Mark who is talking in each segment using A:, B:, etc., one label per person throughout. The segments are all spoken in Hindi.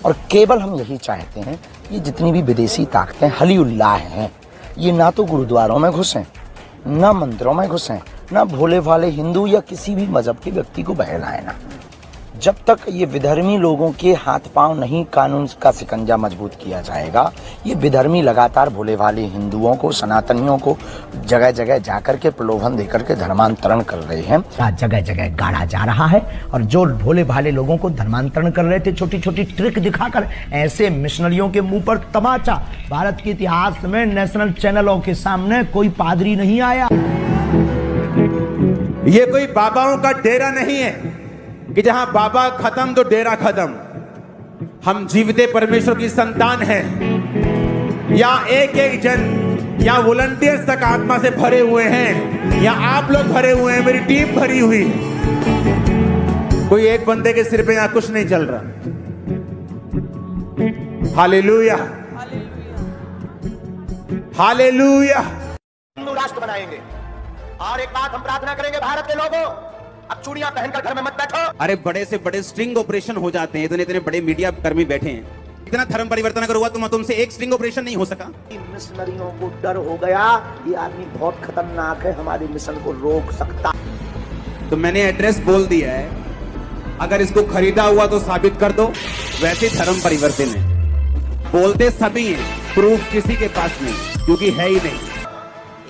A: और केवल हम यही चाहते हैं, ये जितनी भी विदेशी ताकतें हलीउल्लाह हैं, ये ना तो गुरुद्वारों में घुसें, ना मंदिरों में घुसें, ना भोले भाले हिंदू या किसी भी मजहब के व्यक्ति को बहलाएं ना। जब तक ये विधर्मी लोगों के हाथ पांव नहीं कानून का शिकंजा मजबूत किया जाएगा, ये विधर्मी लगातार भोले भाले हिंदुओं को, सनातनियों को जगह जगह जाकर के प्रलोभन देकर के धर्मांतरण कर रहे हैं। जगह जगह गाड़ा जा रहा है और जो भोले भाले लोगों को धर्मांतरण कर रहे थे छोटी छोटी ट्रिक दिखाकर, ऐसे मिशनरियों के मुंह पर तमाचा। भारत के इतिहास में नेशनल चैनलों के सामने कोई पादरी नहीं आया।
B: ये कोई बाबाओं का डेरा नहीं है कि जहां बाबा खत्म तो डेरा खत्म। हम जीवते परमेश्वर की संतान हैं। या एक एक जन या वॉलंटियर्स तक आत्मा से भरे हुए हैं, या आप लोग भरे हुए हैं, मेरी टीम भरी हुई। कोई एक बंदे के सिर पे यहां कुछ नहीं चल रहा। Hallelujah, hallelujah.
C: हिंदू राष्ट्र बनाएंगे। और एक बात हम प्रार्थना करेंगे, भारत के लोगों, अब चूड़ियां पहनकर घर में मत बैठो।
B: अरे बड़े से बड़े स्ट्रिंग ऑपरेशन हो जाते हैं, इतने इतने बड़े मीडिया कर्मी बैठे हैं। इतना धर्म परिवर्तन अगर हुआ तो तुमसे एक स्ट्रिंग ऑपरेशन नहीं हो सका।
C: मिशनरियों को डर हो गया, ये आदमी बहुत खतरनाक है, हमारे मिशन को रोक सकता।
B: तो मैंने एड्रेस बोल दिया है, अगर इसको खरीदा हुआ तो साबित कर दो। वैसे धर्म परिवर्तन है, बोलते सभी हैं, प्रूफ किसी के पास नहीं, क्योंकि है ही नहीं।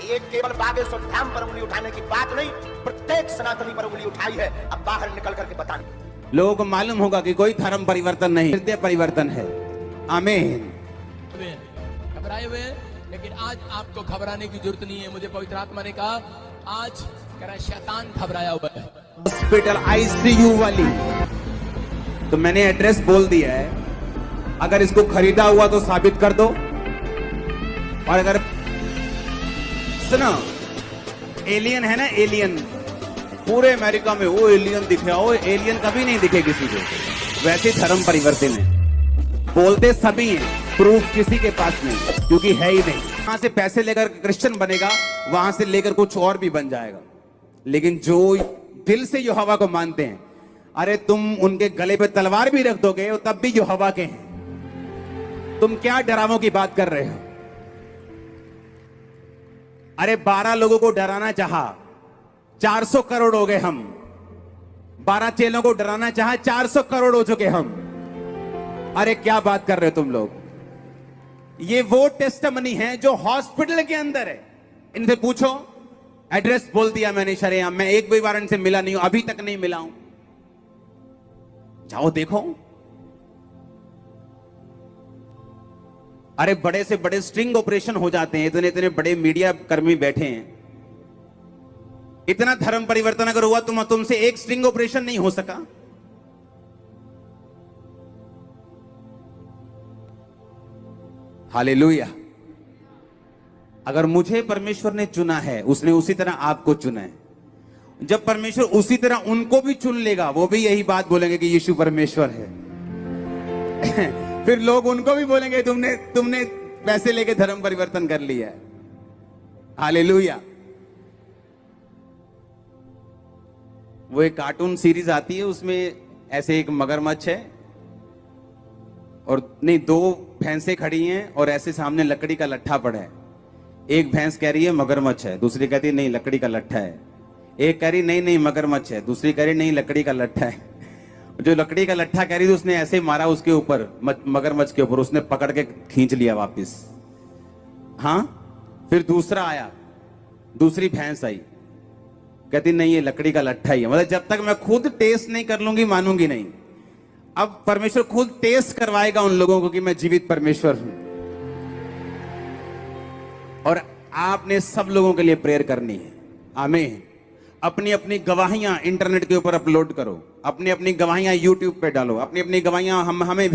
C: ये केवल बागेश्वर धाम पर उंगली उठाने की बात नहीं, प्रत्येक सनातनी पर उंगली उठाई है। अब बाहर निकल करके बताने
B: लोगों को मालूम होगा कि कोई धर्म परिवर्तन नहीं, हृदय परिवर्तन है। आमीन।
D: घबराए हुए, लेकिन आज आपको घबराने की जरूरत नहीं है। मुझे पवित्र आत्मा ने कहा, आज करा शैतान घबराया हुआ है।
B: हॉस्पिटल आईसीयू वाली। तो मैंने एड्रेस बोल दिया है, अगर इसको खरीदा हुआ तो साबित कर दो। और अगर सुनो, एलियन है ना, एलियन पूरे अमेरिका में वो एलियन दिखे, वो एलियन कभी नहीं दिखे किसी को। वैसे धर्म परिवर्तन है, बोलते सभी हैं, प्रूफ किसी के पास नहीं, क्योंकि है ही नहीं। वहां से पैसे लेकर क्रिश्चियन बनेगा, वहां से लेकर कुछ और भी बन जाएगा। लेकिन जो दिल से यहोवा को मानते हैं, अरे तुम उनके गले पे तलवार भी रख दोगे तब भी यहोवा के हैं। तुम क्या डरावों की बात कर रहे हो? अरे 12 लोगों को डराना चाहा, 400 करोड़ हो गए हम। 12 चेलों को डराना चाहा, 400 करोड़ हो चुके हम। अरे क्या बात कर रहे हो तुम लोग? ये वो टेस्टमनी है जो हॉस्पिटल के अंदर है। इनसे पूछो, एड्रेस बोल दिया मैंने शरेआम। मैं एक भी बार इनसे मिला नहीं हूं, अभी तक नहीं मिला हूं। जाओ देखो। अरे बड़े से बड़े स्ट्रिंग ऑपरेशन हो जाते हैं, इतने इतने बड़े मीडिया कर्मी बैठे हैं। इतना धर्म परिवर्तन अगर हुआ तो तुमसे एक स्ट्रिंग ऑपरेशन नहीं हो सका। हालेलुया। अगर मुझे परमेश्वर ने चुना है, उसने उसी तरह आपको चुना है। जब परमेश्वर उसी तरह उनको भी चुन लेगा, वो भी यही बात बोलेंगे कि यीशु परमेश्वर है। फिर लोग उनको भी बोलेंगे तुमने पैसे लेके धर्म परिवर्तन कर लिया है। हालेलुया। वो एक कार्टून सीरीज आती है, उसमें ऐसे एक मगरमच्छ है और नहीं, 2 भैंसें खड़ी हैं और ऐसे सामने लकड़ी का लट्ठा पड़ा है। एक भैंस कह रही है मगरमच्छ है, दूसरी कहती है नहीं लकड़ी का लट्ठा है। एक कह रही नहीं नहीं मगरमच्छ है, दूसरी कह रही नहीं लकड़ी का लट्ठा है। जो लकड़ी का लट्ठा कह रही थी उसने ऐसे मारा उसके ऊपर, मगरमच्छ के ऊपर, उसने पकड़ के खींच लिया वापस। हाँ, फिर दूसरा आया, दूसरी भैंस आई, कहती नहीं ये लकड़ी का लट्ठा ही है। मतलब जब तक मैं खुद टेस्ट नहीं कर लूंगी मानूंगी नहीं। अब परमेश्वर खुद टेस्ट करवाएगा उन लोगों को कि मैं जीवित परमेश्वर हूं। और आपने सब लोगों के लिए प्रेयर करनी है। आमीन। अपनी अपनी गवाहियां इंटरनेट के ऊपर अपलोड करो, अपनी अपनी गवाहियां यूट्यूब पे डालो, अपनी अपनी गवाहियां हमें